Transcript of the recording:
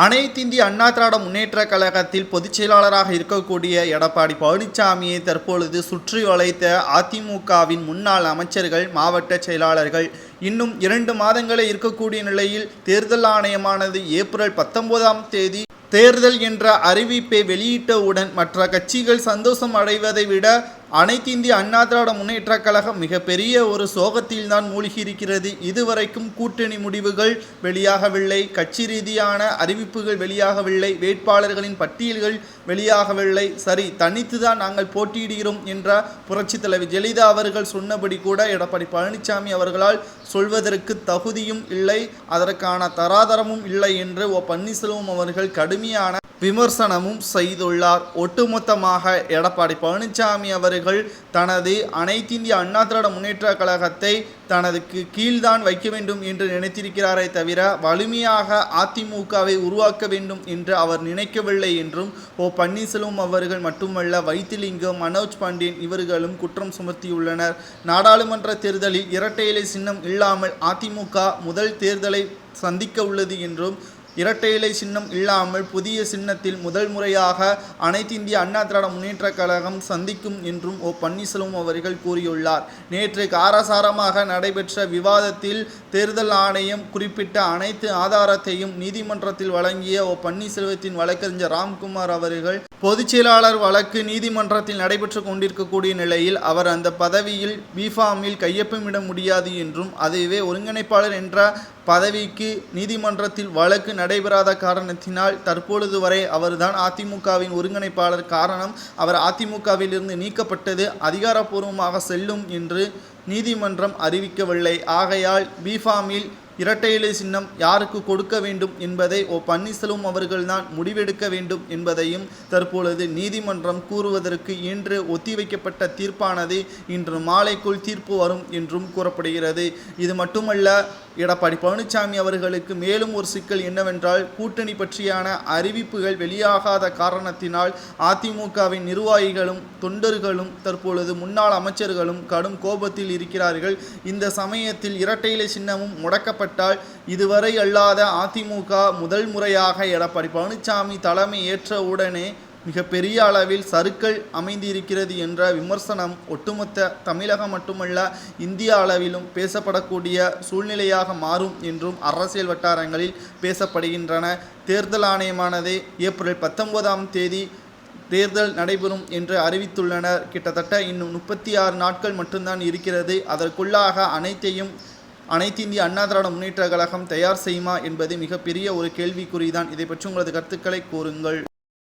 அனைத்திந்திய அண்ணா திராவிட முன்னேற்றக் கழகத்தில் பொதுச் செயலாளராக இருக்கக்கூடிய எடப்பாடி பழனிசாமியை தற்பொழுது சுற்றி வளைத்த அதிமுகவின் முன்னாள் அமைச்சர்கள், மாவட்ட செயலாளர்கள் இன்னும் 2 மாதங்களே இருக்கக்கூடிய நிலையில் தேர்தல் ஆணையமானது ஏப்ரல் 19ஆம் தேதி தேர்தல் என்ற அறிவிப்பை வெளியிட்டவுடன் மற்ற கட்சிகள் சந்தோஷம் அடைவதை விட அனைத்திந்திய அண்ணா திராவிட முன்னேற்றக் கழகம் மிகப்பெரிய ஒரு சோகத்தில்தான் மூழ்கி இருக்கிறது. இதுவரைக்கும் கூட்டணி முடிவுகள் வெளியாகவில்லை, கட்சி ரீதியான அறிவிப்புகள் வெளியாகவில்லை, வேட்பாளர்களின் பட்டியல்கள் வெளியாகவில்லை. சரி, தனித்துதான் நாங்கள் போட்டியிடுகிறோம் என்ற புரட்சித் தலைவர் ஜெயலலிதா அவர்கள் சொன்னபடி கூட எடப்பாடி பழனிசாமி அவர்களால் சொல்வதற்கு தகுதியும் இல்லை, அதற்கான தராதரமும் இல்லை என்று பன்னீர்செல்வம் அவர்கள் கடுமையான விமர்சனமும் செய்துள்ளார். ஒட்டுமொத்தமாக எடப்பாடி பழனிசாமி அவர்கள் தனது அனைத்திந்திய அண்ணா திராவிட முன்னேற்ற கழகத்தை தனது கீழ்தான் வைக்க வேண்டும் என்று நினைத்திருக்கிறாரே தவிர வலிமையாக அதிமுகவை உருவாக்க வேண்டும் என்று அவர் நினைக்கவில்லை என்றும் பன்னீர்செல்வம் அவர்கள் மட்டுமல்ல, வைத்திலிங்கம், மனோஜ் பாண்டியன் இவர்களும் குற்றம் சுமத்தியுள்ளனர். நாடாளுமன்ற தேர்தலில் இரட்டை இலை சின்னம் இல்லாமல் அதிமுக முதல் தேர்தலை சந்திக்க உள்ளது என்றும், இரட்டை இலை சின்னம் இல்லாமல் புதிய சின்னத்தில் முதல் முறையாக அனைத்திந்திய அண்ணா திராவிட முன்னேற்ற கழகம் சந்திக்கும் என்றும் பன்னீர்செல்வம் அவர்கள் கூறியுள்ளார். நேற்று காரசாரமாக நடைபெற்ற விவாதத்தில் தேர்தல் ஆணையம் குறிப்பிட்ட அனைத்து ஆதாரத்தையும் நீதிமன்றத்தில் வழங்கிய பன்னீர்செல்வத்தின் வழக்கறிஞர் ராம்குமார் அவர்கள் பொதுச் செயலாளர் வழக்கு நீதிமன்றத்தில் நடைபெற்று கொண்டிருக்கக்கூடிய நிலையில் அவர் அந்த பதவியில் பிஃபார்மில் கையொப்பமிட முடியாது என்றும், அதுவே ஒருங்கிணைப்பாளர் என்ற பதவிக்கு நீதிமன்றத்தில் வழக்கு நடைபெறாத காரணத்தினால் தற்பொழுது வரை அவர்தான் அதிமுகவின் ஒருங்கிணைப்பாளர். காரணம், அவர் அதிமுகவிலிருந்து நீக்கப்பட்டது அதிகாரப்பூர்வமாக செல்லும் என்று நீதிமன்றம் அறிவிக்கவில்லை. ஆகையால் பிஃபார்மில் இரட்டை இலை சின்னம் யாருக்கு கொடுக்க வேண்டும் என்பதை பன்னீர்செல்வம் அவர்கள்தான் முடிவெடுக்க வேண்டும் என்பதையும் தற்பொழுது நீதிமன்றம் கூறுவதற்கு இன்று ஒத்திவைக்கப்பட்ட தீர்ப்பானது இன்று மாலைக்குள் தீர்ப்பு வரும் என்றும் கூறப்படுகிறது. இது மட்டுமல்ல, எடப்பாடி பழனிசாமி அவர்களுக்கு மேலும் ஒரு சிக்கல் என்னவென்றால், கூட்டணி பற்றியான அறிவிப்புகள் வெளியாகாத காரணத்தினால் அதிமுகவின் நிர்வாகிகளும் தொண்டர்களும் தற்பொழுது முன்னாள் அமைச்சர்களும் கடும் கோபத்தில் இருக்கிறார்கள். இந்த சமயத்தில் இரட்டை இலை சின்னமும் முடக்கப்பட்டால் இதுவரை அல்லாத அதிமுக முதல் முறையாக எடப்பாடி பழனிசாமி தலைமை ஏற்றவுடனே மிகப்பெரிய அளவில் சறுக்கல் அமைந்திருக்கிறது என்ற விமர்சனம் ஒட்டுமொத்த தமிழகம் மட்டுமல்ல இந்திய அளவிலும் பேசப்படக்கூடிய சூழ்நிலையாக மாறும் என்றும் அரசியல் வட்டாரங்களில் பேசப்படுகின்றன. தேர்தல் ஆணையமானது ஏப்ரல் 19ஆம் தேதி தேர்தல் நடைபெறும் என்று அறிவித்துள்ளனர். கிட்டத்தட்ட இன்னும் 36 நாட்கள் மட்டும்தான் இருக்கிறது. அதற்குள்ளாக அனைத்திந்திய அண்ணா திராவிட முன்னேற்ற கழகம் தயார் செய்யுமா என்பது மிகப்பெரிய ஒரு கேள்விக்குறிதான். இதை பற்றி உங்களது கருத்துக்களை கூறுங்கள்.